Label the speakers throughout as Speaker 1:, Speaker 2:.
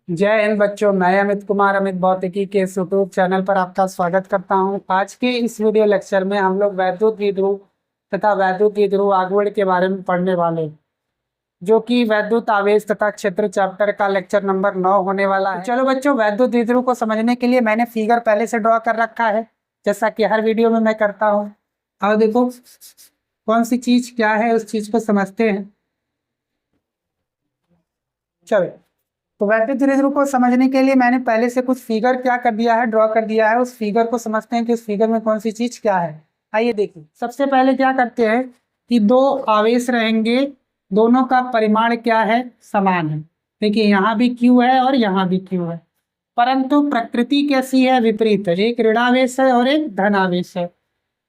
Speaker 1: जय हिंद बच्चों, मैं अमित कुमार अमित भौतिकी के इस यूट्यूब चैनल पर आपका स्वागत करता हूं। आज के इस वीडियो लेक्चर में हम लोग वैद्युत द्विध्रुव तथा वैद्युत द्विध्रुव आघूर्ण के बारे में पढ़ने वाले हैं, जो कि वैद्युत आवेश तथा क्षेत्र चैप्टर का लेक्चर नंबर 9 होने वाला है। चलो बच्चों, वैद्युत द्विध्रुव को समझने के लिए मैंने फिगर पहले से ड्रॉ कर रखा है, जैसा कि हर वीडियो में मैं करता हूँ। और देखो कौन सी चीज क्या है, उस चीज को समझते हैं। चलो, तो वैद्युत द्विध्रुव को समझने के लिए मैंने पहले से कुछ फिगर क्या कर दिया है, ड्रॉ कर दिया है। उस फिगर को समझते हैं कि उस फिगर में कौन सी चीज क्या है। आइए देखिए, सबसे पहले क्या करते हैं कि दो आवेश रहेंगे, दोनों का परिमाण क्या है, समान है। देखिए यहाँ भी Q है और यहाँ भी Q है, परंतु प्रकृति कैसी है, विपरीत है। एक ऋणावेश है और एक धनावेश है।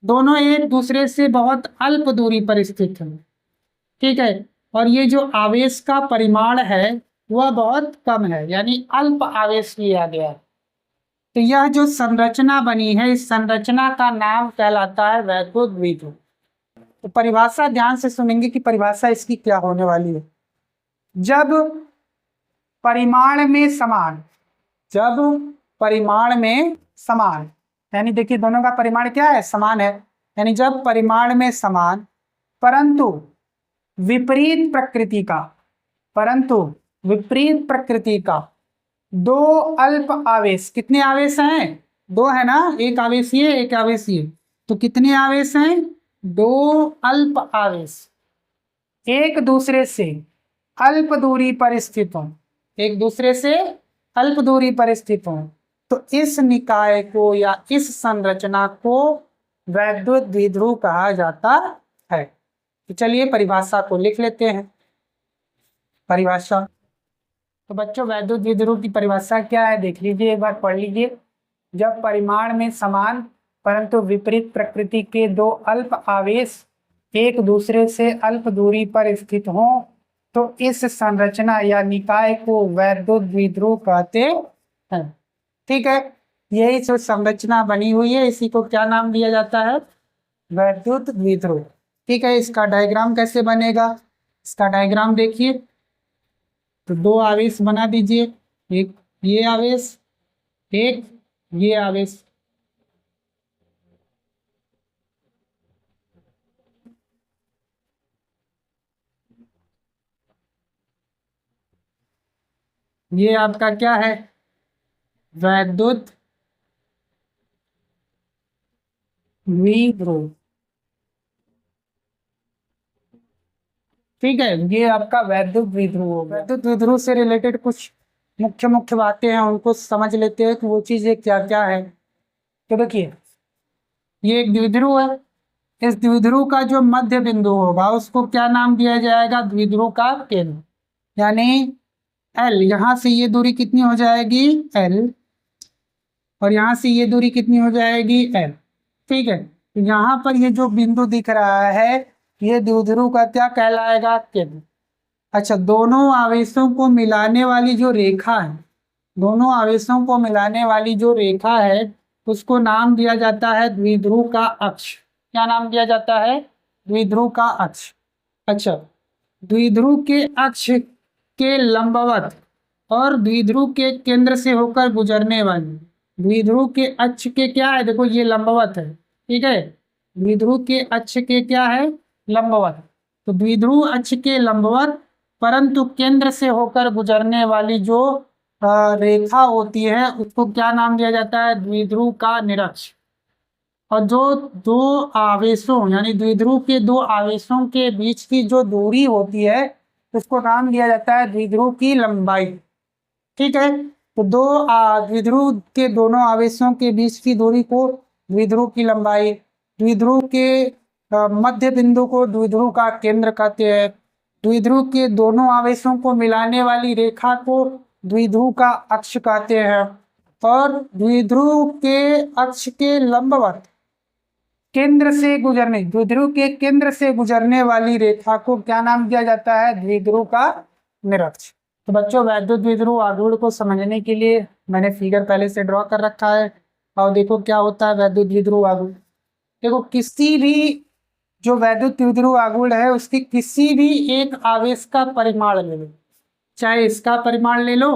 Speaker 1: दोनों एक दूसरे से बहुत अल्प दूरी पर स्थित है, ठीक है। और ये जो आवेश का परिमाण है वह बहुत कम है, यानी अल्प आवेश लिया गया है। तो यह जो संरचना बनी है, इस संरचना का नाम कहलाता है वैद्युत द्विध्रुव। तो परिभाषा ध्यान से सुनेंगे कि परिभाषा इसकी क्या होने वाली है। जब परिमाण में समान, जब परिमाण में समान, यानी देखिए दोनों का परिमाण क्या है, समान है। यानी जब परिमाण में समान परंतु विपरीत प्रकृति का, परंतु विपरीत प्रकृति का दो अल्प आवेश, कितने आवेश हैं, दो है ना, एक आवेश ये एक आवेश ये, तो कितने आवेश हैं, दो अल्प आवेश एक दूसरे से अल्प दूरी पर स्थित हों, एक दूसरे से अल्प दूरी पर स्थित हों, तो इस निकाय को या इस संरचना को वैद्युत द्विध्रुव कहा जाता है। तो चलिए परिभाषा को लिख लेते हैं। परिभाषा, तो बच्चों वैद्युत द्विध्रुव की परिभाषा क्या है, देख लीजिए, एक बार पढ़ लीजिए। जब परिमाण में समान परंतु विपरीत प्रकृति के दो अल्प आवेश एक दूसरे से अल्प दूरी पर स्थित हों, तो इस संरचना या निकाय को वैद्युत द्विध्रुव कहते हैं। ठीक है, यही जो संरचना बनी हुई है इसी को क्या नाम दिया जाता है, वैद्युत द्विध्रुव। ठीक है, इसका डायग्राम कैसे बनेगा, इसका डायग्राम देखिए। तो दो आवेश बना दीजिए, एक ये आवेश, एक ये आवेश। ये आपका क्या है, वैद्युत द्विध्रुव। ठीक है, ये आपका वैद्युत द्विध्रुव होगा। वैद्युत द्विध्रुव से रिलेटेड कुछ मुख्य मुख्य बातें हैं, उनको समझ लेते हैं कि वो चीजें क्या क्या है। तो देखिए, ये एक द्विध्रुव है। इस द्विध्रुव का जो मध्य बिंदु होगा उसको क्या नाम दिया जाएगा, द्विध्रुव का केंद्र, यानी एल। यहाँ से ये दूरी कितनी हो जाएगी, एल, और यहाँ से ये दूरी कितनी हो जाएगी, एल। ठीक है, तो यहाँ पर ये जो बिंदु दिख रहा है ये द्विध्रुव का क्या कहलाएगा, केंद्र। अच्छा, दोनों आवेशों को मिलाने वाली जो रेखा है, दोनों आवेशों को मिलाने वाली जो रेखा है उसको नाम दिया जाता है द्विध्रुव का अक्ष। क्या नाम दिया जाता है, द्विध्रुव का अक्ष। अच्छा, द्विध्रुव के अक्ष के लंबवत और द्विध्रुव के केंद्र से होकर गुजरने वाली, द्विध्रुव के अक्ष के क्या है, देखो ये लंबवत है, ठीक है, द्विध्रुव के अक्ष के क्या है, लंबवत। तो द्विध्रुव अक्ष के लंबवत परंतु केंद्र से होकर गुजरने वाली जो रेखा होती है उसको क्या नाम दिया जाता है, द्विध्रुव का निरक्ष। और जो दो आवेशों यानी द्विध्रुव के दो आवेशों के बीच की जो दूरी होती है उसको नाम दिया जाता है द्विध्रुव की लंबाई। ठीक है, तो दो द्विध्रुव के दोनों आवेशों के बीच की दूरी को द्विध्रुव की लंबाई, द्विध्रुव के मध्य बिंदु को द्विध्रुव का केंद्र कहते हैं, द्विध्रुव के दोनों आवेशों को मिलाने वाली रेखा को द्विध्रुव का अक्ष कहते हैं, और द्विध्रुव के अक्ष के लंबवत केंद्र से गुजरने, द्विध्रुव के केंद्र से गुजरने वाली रेखा को क्या नाम दिया जाता है, द्विध्रुव का निरक्ष। तो बच्चों वैद्युत द्विध्रुव आघूर्ण को समझने के लिए मैंने फिगर पहले से ड्रॉ कर रखा है। और देखो क्या होता है वैद्युत द्विध्रुव आघूर्ण। देखो किसी भी जो वैद्युत द्विध्रुव आघूर्ण है उसकी किसी भी एक आवेश का परिमाण ले लो, चाहे इसका परिमाण ले लो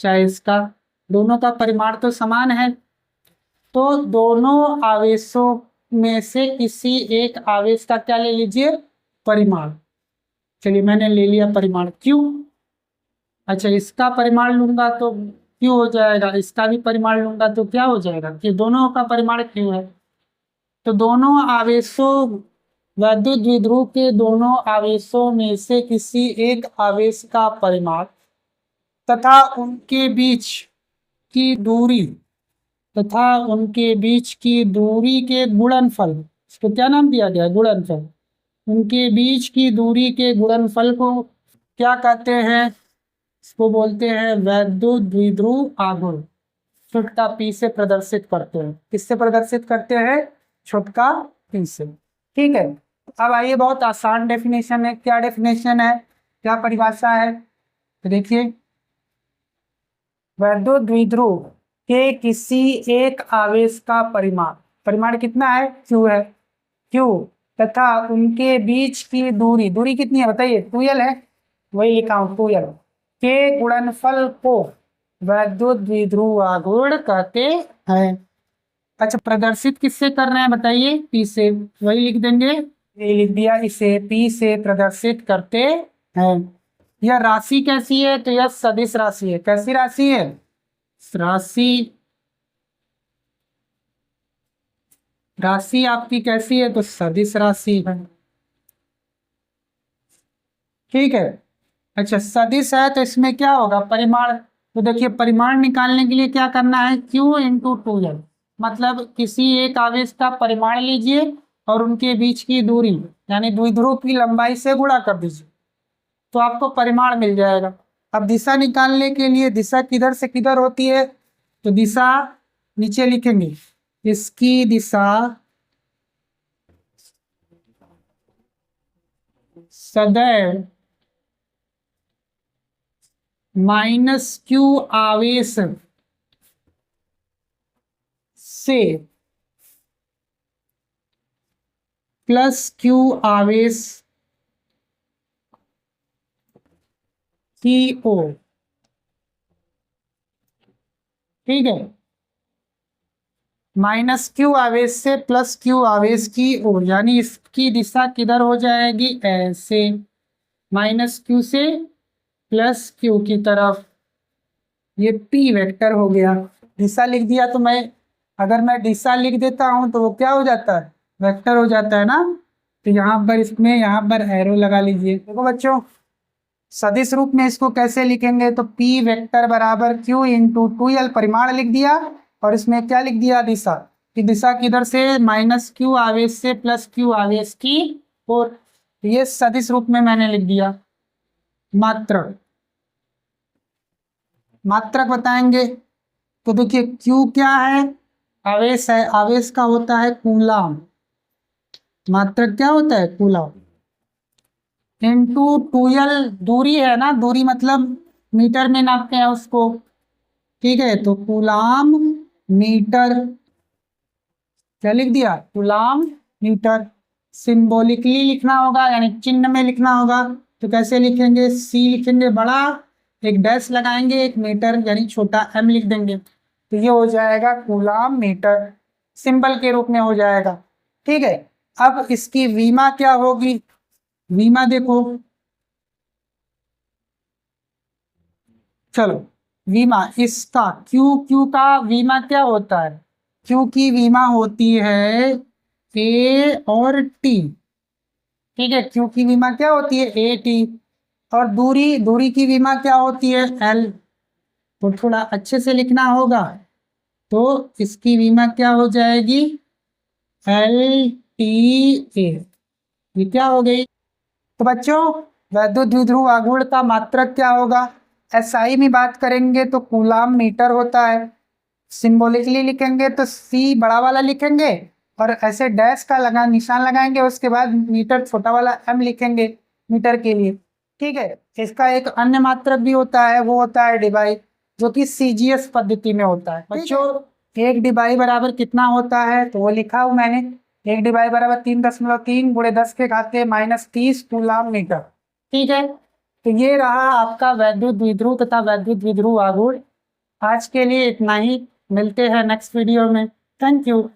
Speaker 1: चाहे इसका, दोनों का परिमाण तो समान है। तो दोनों आवेशों में से किसी एक आवेश का क्या ले लीजिए, परिमाण। चलिए मैंने ले लिया परिमाण Q। अच्छा इसका परिमाण लूंगा तो Q हो जाएगा, इसका भी परिमाण लूंगा तो क्या हो जाएगा, कि दोनों का परिमाण Q है। तो दोनों आवेशों, वैद्युत द्विध्रुव के दोनों आवेशों में से किसी एक आवेश का परिमाण तथा उनके बीच की दूरी के गुणनफल, इसको क्या नाम दिया गया, गुणनफल। उनके बीच की दूरी के गुणनफल को क्या कहते हैं, इसको बोलते हैं वैद्युत द्विध्रुव आघूर्ण। छोटा p से प्रदर्शित करते हैं, किससे प्रदर्शित करते हैं, छोटका p से। ठीक है, अब आइए बहुत आसान डेफिनेशन है। क्या डेफिनेशन है, क्या परिभाषा है, तो देखिए वैद्युत द्विध्रुव के किसी एक आवेश का परिमाण कितना है, Q है, Q तथा उनके बीच की दूरी कितनी है बताइए, 2L है, वही लिखा हूं 2L के गुणनफल को वैद्युत द्विध्रुव आघूर्ण कहते हैं। अच्छा प्रदर्शित किससे कर रहे हैं बताइए, P से, वही लिख देंगे, ये लिख दिया, इसे P से प्रदर्शित करते हैं। यह राशि कैसी है, तो यह सदिश राशि है। कैसी राशि है, राशि आपकी कैसी है, तो सदिश राशि है। ठीक है, अच्छा सदिश है तो इसमें क्या होगा, परिमाण। तो देखिए परिमाण निकालने के लिए क्या करना है, Q इंटू 2L, मतलब किसी एक आवेश का परिमाण लीजिए और उनके बीच की दूरी यानी द्विध्रुव की लंबाई से गुणा कर दीजिए, तो आपको परिमाण मिल जाएगा। अब दिशा निकालने के लिए, दिशा किधर से किधर होती है, तो दिशा नीचे लिखेंगे, इसकी दिशा सदैव -Q आवेश से +Q आवेश की ओर। ठीक है, -Q आवेश से +Q आवेश की ओर, यानी इसकी दिशा किधर हो जाएगी, ऐसे, -Q से +Q की तरफ। ये P वेक्टर हो गया, दिशा लिख दिया। तो अगर मैं दिशा लिख देता हूं तो वो क्या हो जाता है, वेक्टर हो जाता है ना। तो यहाँ पर इसमें यहाँ पर एरो लगा लीजिए। देखो बच्चों सदिश रूप में इसको कैसे लिखेंगे, तो P वेक्टर बराबर Q इंटू 2L, परिमाण लिख दिया और इसमें क्या लिख दिया, दिशा, कि दिशा किधर से, -Q आवेश से +Q आवेश की ओर। ये सदिश रूप में मैंने लिख दिया। मात्रक बताएंगे, तो देखिए Q क्या है, आवेश है, आवेश का होता है कूलाम, मात्रक क्या होता है, कूलाम, इंटू 2L दूरी है ना, दूरी मतलब मीटर में नापते हैं उसको। ठीक है, तो कूलाम मीटर, क्या लिख दिया, कूलाम मीटर। सिंबॉलिकली लिखना होगा यानी चिन्ह में लिखना होगा, तो कैसे लिखेंगे, C लिखेंगे बड़ा, एक डैश लगाएंगे, एक मीटर यानी छोटा m लिख देंगे, तो ये हो जाएगा कूलाम मीटर, सिंबल के रूप में हो जाएगा। ठीक है, अब इसकी विमा क्या होगी, विमा देखो, चलो विमा इसका Q का विमा क्या होता है, Q की विमा होती है A और T। ठीक है, Q की विमा क्या होती है, AT, और दूरी की विमा क्या होती है, L। तो थोड़ा अच्छे से लिखना होगा, तो इसकी विमा क्या हो जाएगी, LTA, ये क्या हो गई। तो बच्चों वैद्युत द्विध्रुव आघूर्ण का मात्रक क्या होगा, SI में बात करेंगे तो कूलाम मीटर होता है, सिंबॉलिकली लिखेंगे तो C बड़ा वाला लिखेंगे और ऐसे डैश का निशान लगाएंगे, उसके बाद मीटर छोटा वाला M लिखेंगे मीटर के लिए। ठीक है, इसका एक अन्य मात्रक भी होता है, वो होता है डिबाई, जो कि CGS पद्धति में होता है। बच्चों 1 डिबाई बराबर कितना होता है, तो वो लिखा हूं मैंने, 1 डिबाई बराबर 3.3 × 10⁻³ -30 कूलाम मीटर। ठीक है, तो ये रहा आपका वैद्युत द्विध्रुव तथा वैद्युत द्विध्रुव आघूर्ण। आज के लिए इतना ही, मिलते हैं नेक्स्ट वीडियो में। Thank you.